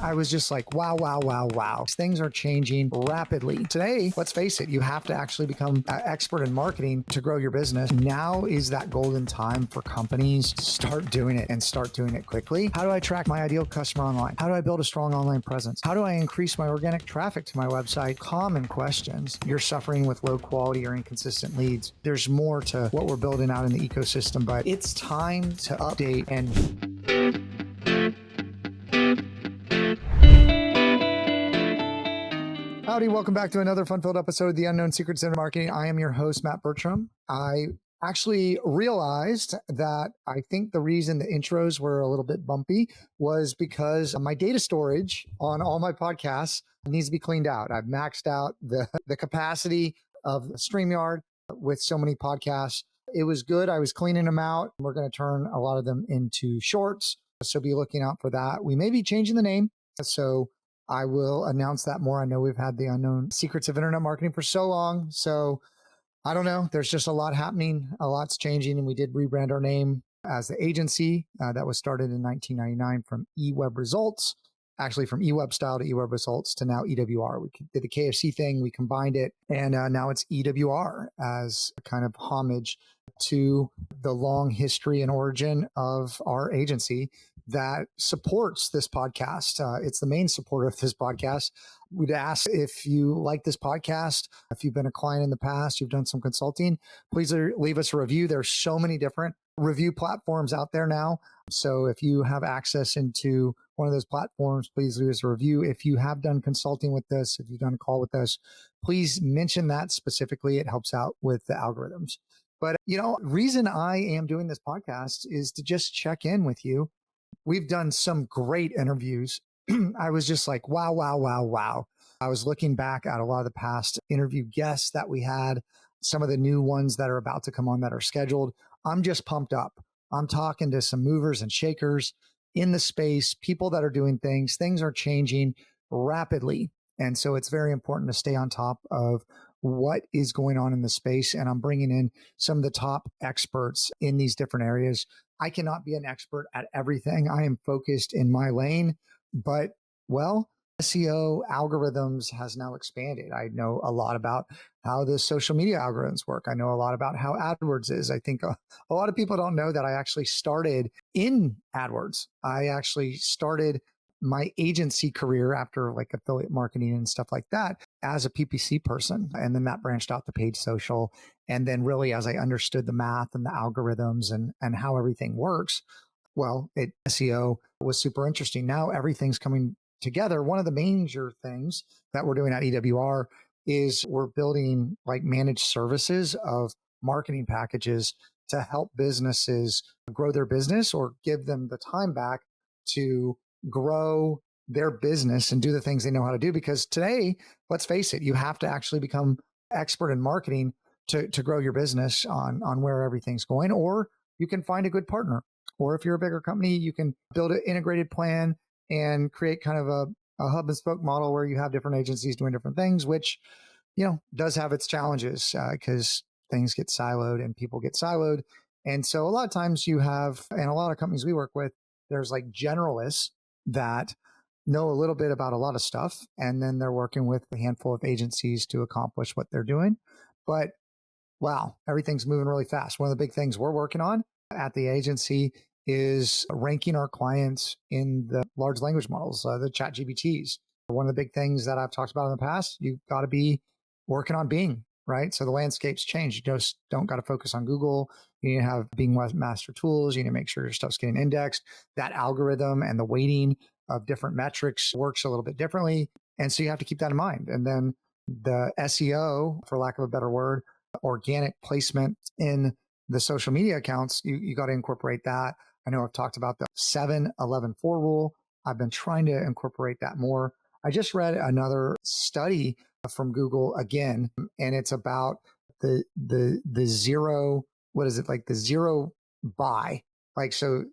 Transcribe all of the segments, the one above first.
I was just like, wow, wow, wow, wow. Things are changing rapidly. Today, let's face it, you have to actually become an expert in marketing to grow your business. Now is that golden time for companies to start doing it and start doing it quickly. How do I track my ideal customer online? How do I build a strong online presence? How do I increase my organic traffic to my website? Common questions. You're suffering with low quality or inconsistent leads. There's more to what we're building out in the ecosystem, but it's time to update and howdy, welcome back to another fun-filled episode of The Unknown Secrets of Marketing. I am your host, Matt Bertram. I actually realized that I think the reason the intros were a little bit bumpy was because my data storage on all my podcasts needs to be cleaned out. I've maxed out the capacity of StreamYard with so many podcasts. It was good. I was cleaning them out. We're going to turn a lot of them into shorts, so be looking out for that. We may be changing the name, so I will announce that more. I know we've had the unknown secrets of internet marketing for so long. So I don't know. There's just a lot happening. A lot's changing. And we did rebrand our name as the agency that was started in 1999 from EWebResults, actually from eWebStyle to EWebResults to now EWR. We did the KFC thing. We combined it. And now it's EWR as a kind of homage to the long history and origin of our agency that supports this podcast. It's the main supporter of this podcast. We'd ask if you like this podcast, if you've been a client in the past, you've done some consulting, please leave us a review. There's so many different review platforms out there now. So if you have access into one of those platforms, please leave us a review. If you have done consulting with us, if you've done a call with us, please mention that specifically. It helps out with the algorithms. But, reason I am doing this podcast is to just check in with you. We've done some great interviews. I was just like, wow, wow, wow, wow. I was looking back at a lot of the past interview guests that we had, some of the new ones that are about to come on that are scheduled. I'm just pumped up. I'm talking to some movers and shakers in the space, people that are doing things. Things are changing rapidly. And so it's very important to stay on top of what is going on in the space. And I'm bringing in some of the top experts in these different areas. I cannot be an expert at everything. I am focused in my lane, but SEO algorithms has now expanded. I know a lot about how the social media algorithms work. I know a lot about how AdWords is. I think a lot of people don't know that I actually started in AdWords. I actually started my agency career after like affiliate marketing and stuff like that as a PPC person. And then that branched out to paid social. And then really, as I understood the math and the algorithms and how everything works, SEO was super interesting. Now everything's coming together. One of the major things that we're doing at EWR is we're building like managed services of marketing packages to help businesses grow their business or give them the time back to grow their business and do the things they know how to do. Because today, let's face it, you have to actually become expert in marketing to grow your business on where everything's going, or you can find a good partner. Or if you're a bigger company, you can build an integrated plan and create kind of a hub and spoke model where you have different agencies doing different things, which, does have its challenges because things get siloed and people get siloed. And so a lot of times you have, and a lot of companies we work with, there's like generalists that know a little bit about a lot of stuff. And then they're working with a handful of agencies to accomplish what they're doing. But wow, everything's moving really fast. One of the big things we're working on at the agency is ranking our clients in the large language models, the ChatGPTs. One of the big things that I've talked about in the past, you've got to be working on Bing, right? So the landscape's changed. You just don't got to focus on Google. You need to have Bing Master Tools. You need to make sure your stuff's getting indexed. That algorithm and the weighting of different metrics works a little bit differently. And so you have to keep that in mind. And then the SEO, for lack of a better word, organic placement in the social media accounts, you got to incorporate that. I know I've talked about the 7-11-4 rule. I've been trying to incorporate that more. I just read another study from Google again, and it's about the zero, what is it, like the zero buy. Like, so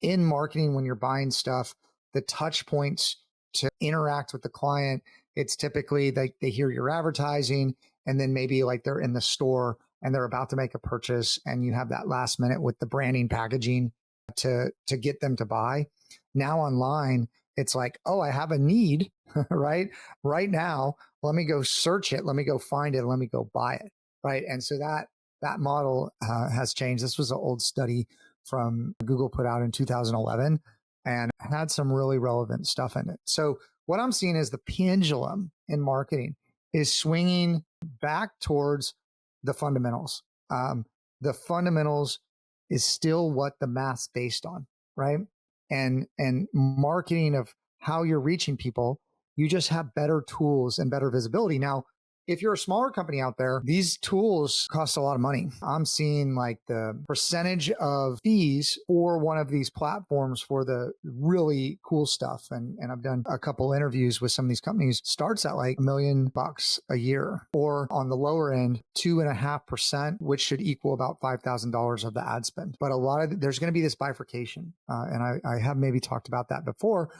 in marketing, when you're buying stuff, the touch points to interact with the client, it's typically like they hear your advertising and then maybe like they're in the store and they're about to make a purchase and you have that last minute with the branding packaging to get them to buy. Now online, It's like, oh, I have a need, right? Right now, let me go search it. Let me go find it. Let me go buy it. Right. And so that model has changed. This was an old study from Google put out in 2011 and had some really relevant stuff in it. So what I'm seeing is the pendulum in marketing is swinging back towards the fundamentals. The fundamentals is still what the math's based on, right? And marketing of how you're reaching people, you just have better tools and better visibility. Now, if you're a smaller company out there, these tools cost a lot of money. I'm seeing like the percentage of fees for one of these platforms for the really cool stuff. And I've done a couple interviews with some of these companies, starts at like $1 million a year, or on the lower end, 2.5%, which should equal about $5,000 of the ad spend. But there's going to be this bifurcation. And I have maybe talked about that before,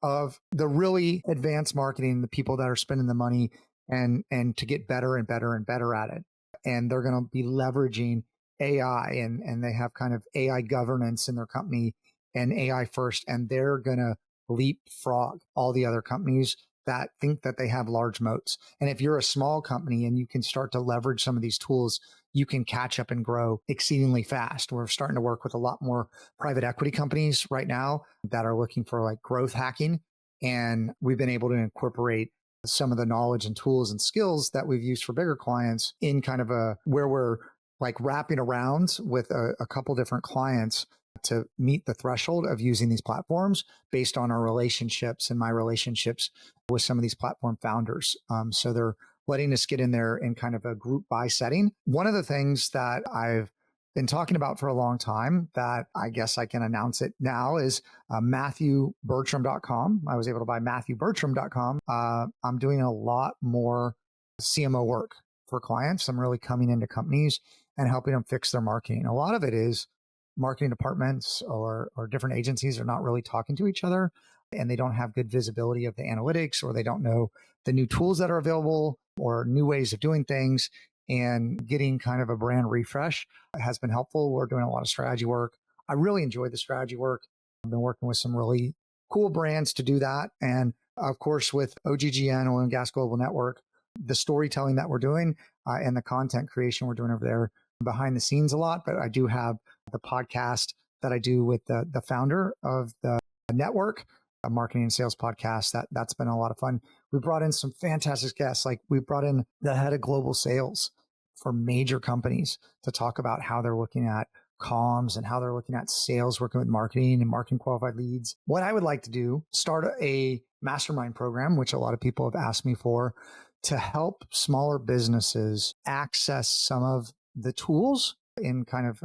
of the really advanced marketing, the people that are spending the money and to get better and better and better at it. And they're going to be leveraging AI and they have kind of AI governance in their company and AI first, and they're going to leapfrog all the other companies that think that they have large moats. And if you're a small company and you can start to leverage some of these tools, you can catch up and grow exceedingly fast. We're starting to work with a lot more private equity companies right now that are looking for like growth hacking. And we've been able to incorporate some of the knowledge and tools and skills that we've used for bigger clients in kind of where we're like wrapping around with a couple different clients to meet the threshold of using these platforms based on our relationships and my relationships with some of these platform founders. So they're letting us get in there in kind of a group buy setting. One of the things that I've been talking about for a long time that I guess I can announce it now is MatthewBertram.com. I was able to buy MatthewBertram.com. I'm doing a lot more CMO work for clients. I'm really coming into companies and helping them fix their marketing. A lot of it is marketing departments or different agencies are not really talking to each other, and they don't have good visibility of the analytics, or they don't know the new tools that are available or new ways of doing things. And getting kind of a brand refresh has been helpful. We're doing a lot of strategy work. I really enjoy the strategy work. I've been working with some really cool brands to do that. And of course, with OGGN, Oil and Gas Global Network, the storytelling that we're doing and the content creation we're doing over there behind the scenes a lot. But I do have the podcast that I do with the founder of the network, a marketing and sales podcast. That's been a lot of fun. We brought in some fantastic guests. Like we brought in the head of global sales for major companies to talk about how they're looking at comms and how they're looking at sales, working with marketing and marketing qualified leads. What I would like to do, start a mastermind program, which a lot of people have asked me for, to help smaller businesses access some of the tools in kind of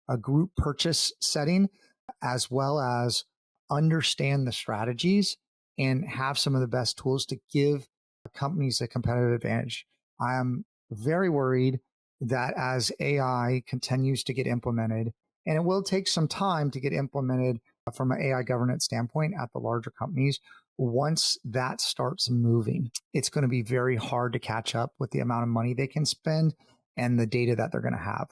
a group purchase setting, as well as understand the strategies and have some of the best tools to give companies a competitive advantage. I am very worried that as AI continues to get implemented, and it will take some time to get implemented from an AI governance standpoint at the larger companies, once that starts moving, it's going to be very hard to catch up with the amount of money they can spend and the data that they're going to have.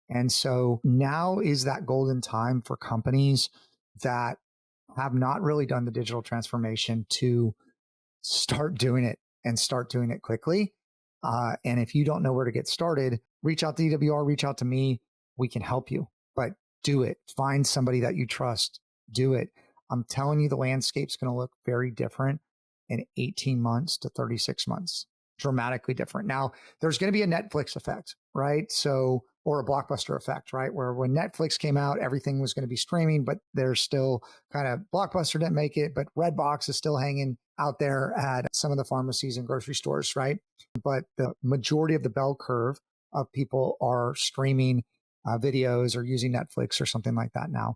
And so now is that golden time for companies that have not really done the digital transformation to start doing it and start doing it quickly. And if you don't know where to get started, reach out to EWR, reach out to me. We can help you, but do it. Find somebody that you trust. Do it. I'm telling you, the landscape's going to look very different in 18 months to 36 months, dramatically different. Now, there's going to be a Netflix effect, right? So, or a Blockbuster effect, right? Where when Netflix came out, everything was going to be streaming, but there's still kind of Blockbuster didn't make it, but Redbox is still hanging out there at some of the pharmacies and grocery stores, right? But the majority of the bell curve of people are streaming videos or using Netflix or something like that now.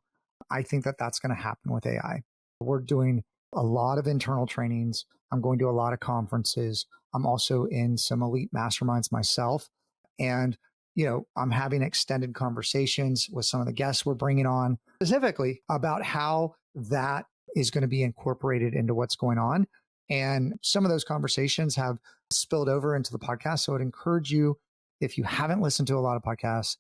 I think that that's going to happen with AI. We're doing a lot of internal trainings. I'm going to a lot of conferences. I'm also in some elite masterminds myself. And, you know, I'm having extended conversations with some of the guests we're bringing on specifically about how that is going to be incorporated into what's going on. And some of those conversations have spilled over into the podcast. So I'd encourage you, if you haven't listened to a lot of podcasts,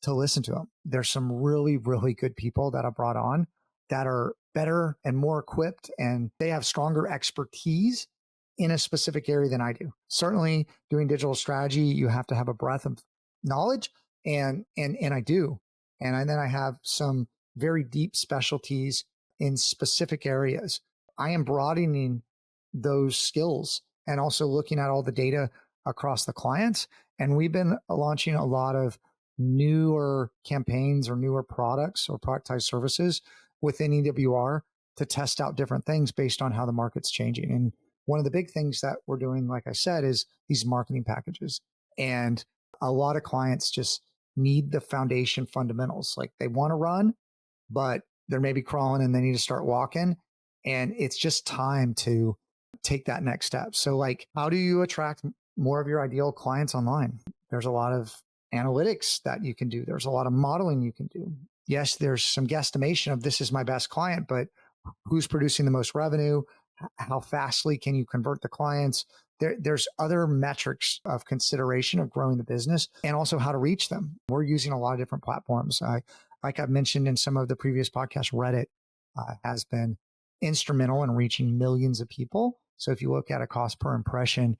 to listen to them. There's some really, really good people that I brought on that are better and more equipped, and they have stronger expertise in a specific area than I do. Certainly doing digital strategy, you have to have a breadth of knowledge, and I do. And then I have some very deep specialties in specific areas. I am broadening those skills and also looking at all the data across the clients. And we've been launching a lot of newer campaigns or newer products or productized services within EWR to test out different things based on how the market's changing. And one of the big things that we're doing, like I said, is these marketing packages. And a lot of clients just need the foundation fundamentals. Like they want to run, but they're maybe crawling and they need to start walking. And it's just time to take that next step. So like, how do you attract more of your ideal clients online? There's a lot of analytics that you can do. There's a lot of modeling you can do. Yes, there's some guesstimation of this is my best client, but who's producing the most revenue? How fastly can you convert the clients? There's other metrics of consideration of growing the business and also how to reach them. We're using a lot of different platforms. Like I've mentioned in some of the previous podcasts, Reddit has been instrumental in reaching millions of people. So if you look at a cost per impression,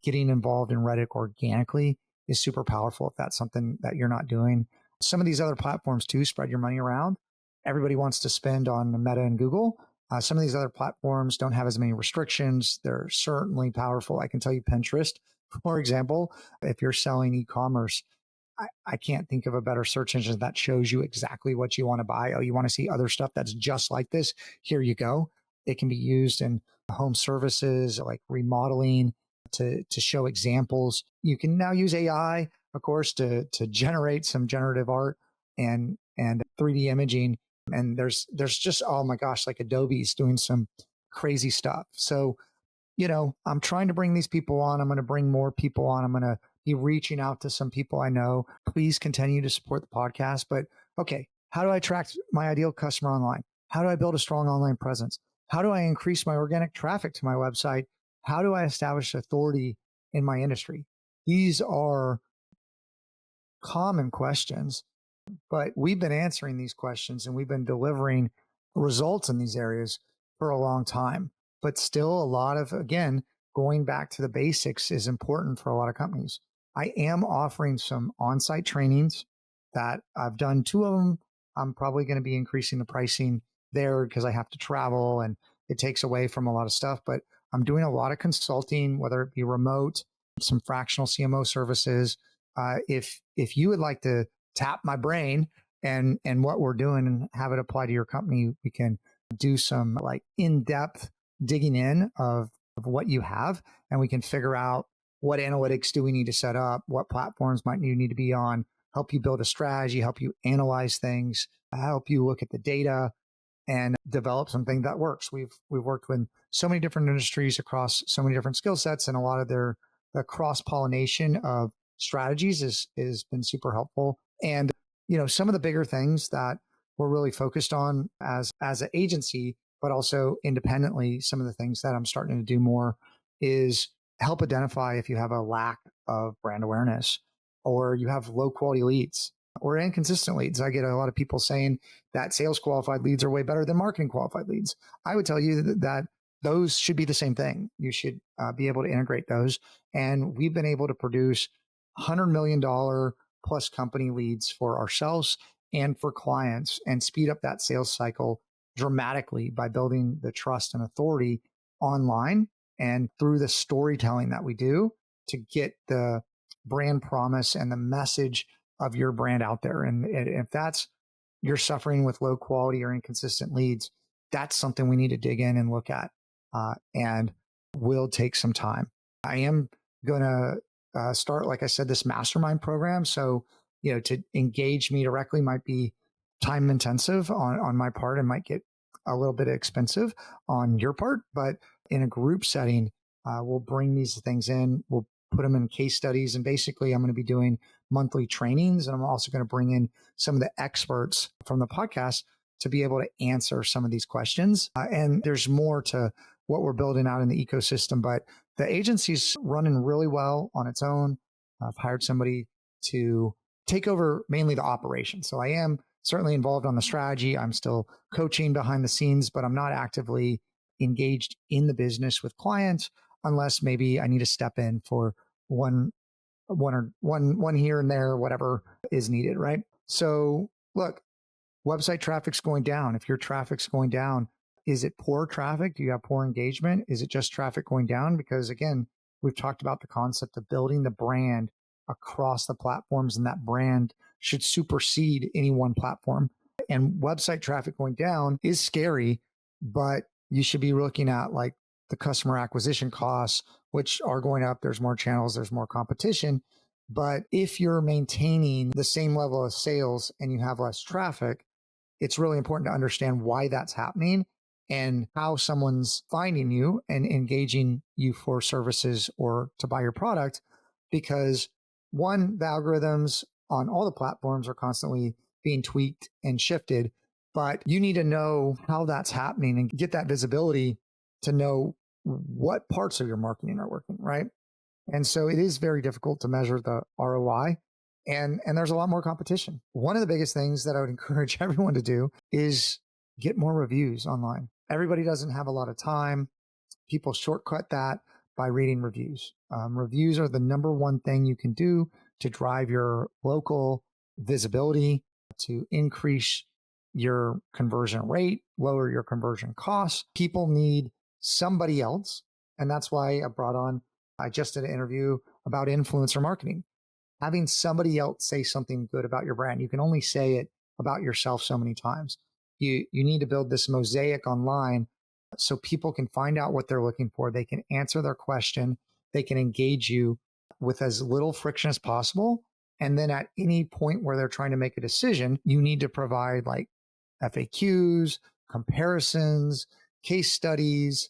getting involved in Reddit organically is super powerful if that's something that you're not doing. Some of these other platforms too spread your money around. Everybody wants to spend on Meta and Google. Some of these other platforms don't have as many restrictions. They're certainly powerful. I can tell you Pinterest, for example, if you're selling e-commerce, I can't think of a better search engine that shows you exactly what you want to buy. Oh, you want to see other stuff that's just like this? Here you go. It can be used in home services like remodeling to show examples. You can now use AI, of course, to generate some generative art and 3D imaging. And there's just, oh my gosh, like Adobe's doing some crazy stuff. So, I'm trying to bring these people on. I'm going to bring more people on. I'm going to be reaching out to some people I know. Please continue to support the podcast. But okay, how do I attract my ideal customer online? How do I build a strong online presence? How do I increase my organic traffic to my website? How do I establish authority in my industry? These are common questions, but we've been answering these questions and we've been delivering results in these areas for a long time. But still a lot of, again, going back to the basics is important for a lot of companies. I am offering some on-site trainings that I've done 2 of them. I'm probably going to be increasing the pricing there because I have to travel and it takes away from a lot of stuff. But I'm doing a lot of consulting, whether it be remote, some fractional CMO services. If you would like to tap my brain and what we're doing and have it apply to your company, we can do some like in-depth digging in of what you have, and we can figure out what analytics do we need to set up, what platforms might you need to be on, help you build a strategy, help you analyze things, help you look at the data and develop something that works. We've worked with so many different industries across so many different skill sets, and a lot of the cross-pollination of strategies is been super helpful. And some of the bigger things that we're really focused on as an agency, but also independently, some of the things that I'm starting to do more is help identify if you have a lack of brand awareness or you have low quality leads or inconsistent leads. I get a lot of people saying that sales qualified leads are way better than marketing qualified leads. I would tell you that those should be the same thing. You should be able to integrate those. And we've been able to produce $100 million plus company leads for ourselves and for clients and speed up that sales cycle dramatically by building the trust and authority online and through the storytelling that we do to get the brand promise and the message of your brand out there. And if you're suffering with low quality or inconsistent leads, that's something we need to dig in and look at, and will take some time. I am going to start, like I said, this Mastermind program. So, to engage me directly might be time intensive on my part and might get a little bit expensive on your part, but in a group setting, we'll bring these things in, we'll put them in case studies. And basically I'm going to be doing monthly trainings. And I'm also going to bring in some of the experts from the podcast to be able to answer some of these questions. And there's more to what we're building out in the ecosystem, but the agency's running really well on its own. I've hired somebody to take over mainly the operation. So I am certainly involved on the strategy. I'm still coaching behind the scenes, but I'm not actively engaged in the business with clients unless maybe I need to step in for one here and there, whatever is needed, right? So look, website traffic's going down. If your traffic's going down, is it poor traffic? Do you have poor engagement? Is it just traffic going down? Because again, we've talked about the concept of building the brand across the platforms, and that brand should supersede any one platform. And website traffic going down is scary, but you should be looking at like the customer acquisition costs, which are going up. There's more channels, there's more competition. But if you're maintaining the same level of sales and you have less traffic, it's really important to understand why that's happening and how someone's finding you and engaging you for services or to buy your product. Because one, the algorithms on all the platforms are constantly being tweaked and shifted, but you need to know how that's happening and get that visibility to know what parts of your marketing are working, right? And so it is very difficult to measure the ROI, and there's a lot more competition. One of the biggest things that I would encourage everyone to do is get more reviews online. Everybody doesn't have a lot of time. People shortcut that by reading reviews. Reviews are the number one thing you can do to drive your local visibility, to increase your conversion rate, lower your conversion costs. People need somebody else. And that's why I just did an interview about influencer marketing. Having somebody else say something good about your brand. You can only say it about yourself so many times. You need to build this mosaic online so people can find out what they're looking for. They can answer their question. They can engage you with as little friction as possible. And then at any point where they're trying to make a decision, you need to provide like FAQs, comparisons, case studies,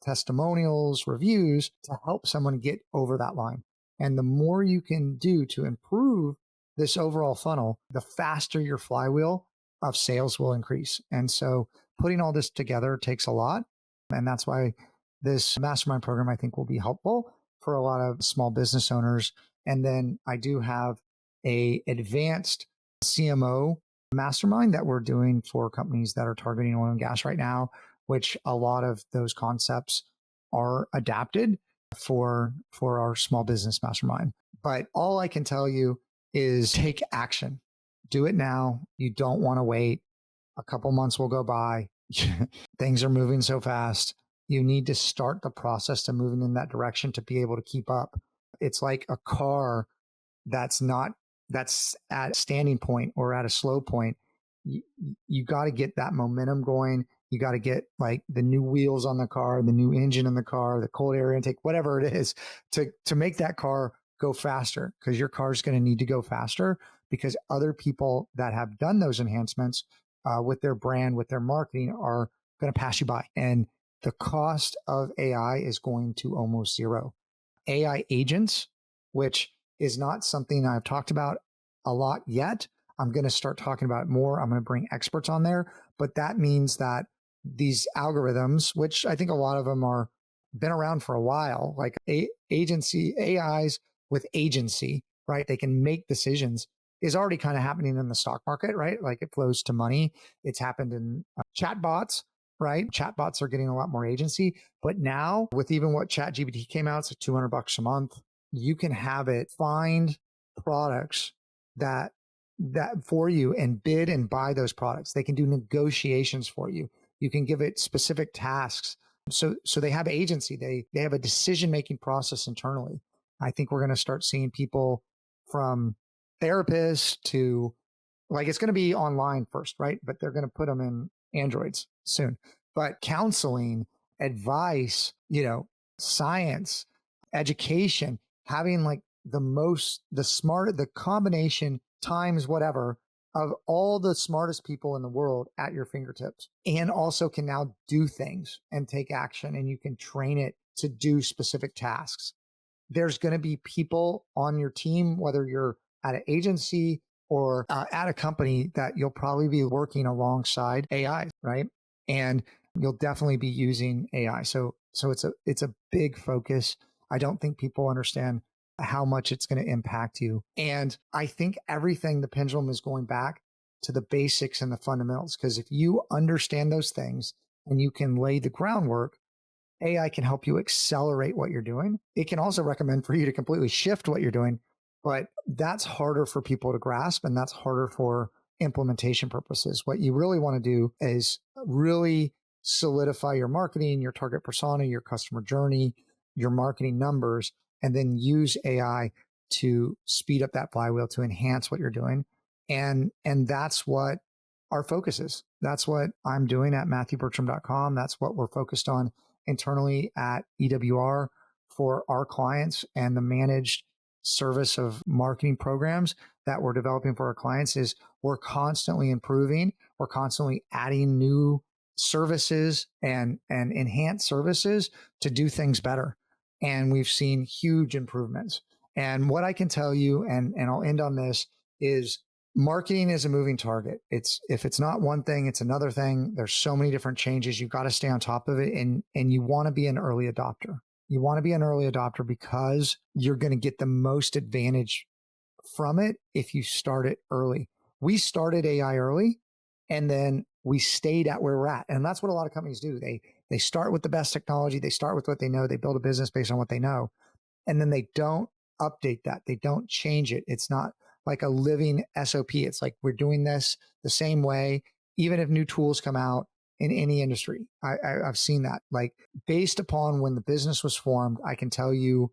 testimonials, reviews to help someone get over that line. And the more you can do to improve this overall funnel, the faster your flywheel of sales will increase. And so putting all this together takes a lot. And that's why this mastermind program, I think, will be helpful for a lot of small business owners. And then I do have a advanced CMO mastermind that we're doing for companies that are targeting oil and gas right now, which a lot of those concepts are adapted for our small business mastermind. But all I can tell you is take action. Do it now. You don't want to wait. A couple months will go by. Things are moving so fast. You need to start the process to moving in that direction to be able to keep up. It's like a car that's at a standing point or at a slow point. You got to get that momentum going. You got to get like the new wheels on the car, the new engine in the car, the cold air intake, whatever it is to make that car go faster, because your car is going to need to go faster because other people that have done those enhancements with their brand, with their marketing are going to pass you by. And the cost of AI is going to almost zero. AI agents, which is not something I've talked about a lot yet. I'm going to start talking about it more. I'm going to bring experts on there, but that means that these algorithms, which I think a lot of them are been around for a while, like AIs with agency, right? They can make decisions, is already kind of happening in the stock market, right? Like it flows to money. It's happened in chatbots, right? Chatbots are getting a lot more agency, but now with even what ChatGPT came out, it's like $200 a month. You can have it find products that for you and bid and buy those products. They can do negotiations for you. You can give it specific tasks. So they have agency. They have a decision-making process internally. I think we're going to start seeing people from therapists to like, it's going to be online first, right? But they're going to put them in Androids soon. But counseling, advice, science, education, having like the combination times whatever of all the smartest people in the world at your fingertips, and also can now do things and take action, and you can train it to do specific tasks. There's going to be people on your team, whether you're at an agency or at a company, that you'll probably be working alongside AI, right? And you'll definitely be using AI. So it's a big focus. I don't think people understand how much it's going to impact you. And I think the pendulum is going back to the basics and the fundamentals. Because if you understand those things and you can lay the groundwork, AI can help you accelerate what you're doing. It can also recommend for you to completely shift what you're doing, but that's harder for people to grasp, and that's harder for implementation purposes. What you really want to do is really solidify your marketing, your target persona, your customer journey, your marketing numbers, and then use AI to speed up that flywheel to enhance what you're doing. And that's what our focus is. That's what I'm doing at MatthewBertram.com. That's what we're focused on internally at EWR for our clients, and the managed service of marketing programs that we're developing for our clients is we're constantly improving. We're constantly adding new services and enhanced services to do things better. And we've seen huge improvements. And what I can tell you, and I'll end on this, is marketing is a moving target. If it's not one thing, it's another thing. There's so many different changes. You've got to stay on top of it, and you want to be an early adopter. You want to be an early adopter because you're going to get the most advantage from it if you start it early. We started AI early, and then we stayed at where we're at. And that's what a lot of companies do. They start with the best technology. They start with what they know. They build a business based on what they know. And then they don't update that. They don't change it. It's not like a living SOP. It's like we're doing this the same way, even if new tools come out in any industry. I've seen that. Like, based upon when the business was formed, I can tell you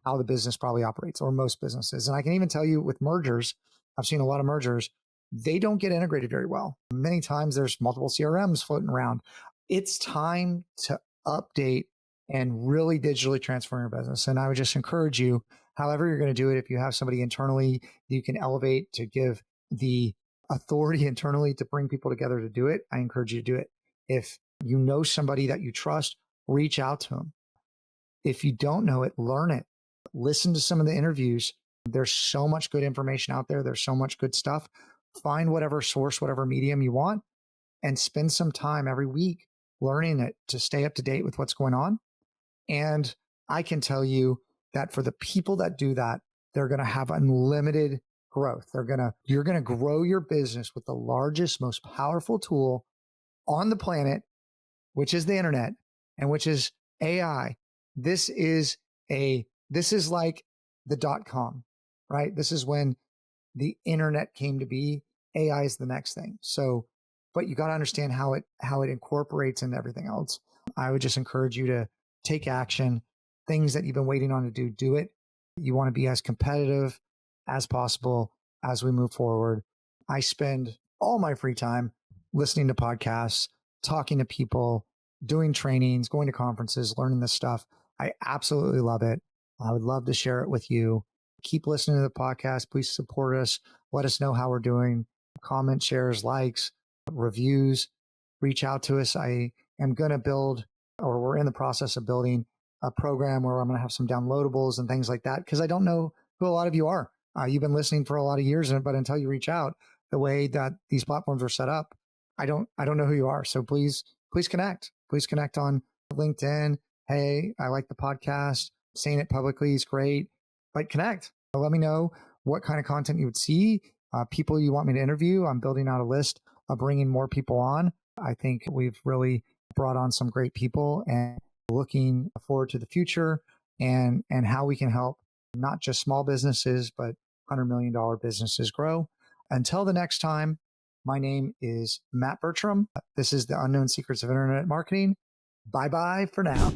how the business probably operates, or most businesses. And I can even tell you with mergers, I've seen a lot of mergers, they don't get integrated very well. Many times there's multiple CRMs floating around. It's time to update and really digitally transform your business. And I would just encourage you, however you're going to do it, if you have somebody internally that you can elevate to give the authority internally to bring people together to do it, I encourage you to do it. If you know somebody that you trust, reach out to them. If you don't know it, learn it. Listen to some of the interviews. There's so much good information out there. There's so much good stuff. Find whatever source, whatever medium you want, and spend some time every week learning it to stay up to date with what's going on. And I can tell you that for the people that do that, they're going to have unlimited growth. You're going to grow your business with the largest, most powerful tool on the planet, which is the internet, and which is AI. This is like the .com, right? This is when the internet came to be. AI is the next thing. So, but you got to understand how it incorporates into everything else. I would just encourage you to take action. Things that you've been waiting on to do it. You want to be as competitive as possible as we move forward. I spend all my free time listening to podcasts, talking to people, doing trainings, going to conferences, learning this stuff. I absolutely love it. I would love to share it with you. Keep listening to the podcast. Please support us. Let us know how we're doing. Comment, shares, likes, reviews. Reach out to us. I am going to build, or we're in the process of building, a program where I'm going to have some downloadables and things like that, because I don't know who a lot of you are. You've been listening for a lot of years, but until you reach out, the way that these platforms are set up, I don't know who you are. So please connect. Please connect on LinkedIn. Hey, I like the podcast. Saying it publicly is great, but connect. Let me know what kind of content you would see, people you want me to interview. I'm building out a list of bringing more people on. I think we've really brought on some great people, and looking forward to the future and how we can help not just small businesses, but $100 million businesses grow. Until the next time, my name is Matt Bertram. This is the Unknown Secrets of Internet Marketing. Bye-bye for now.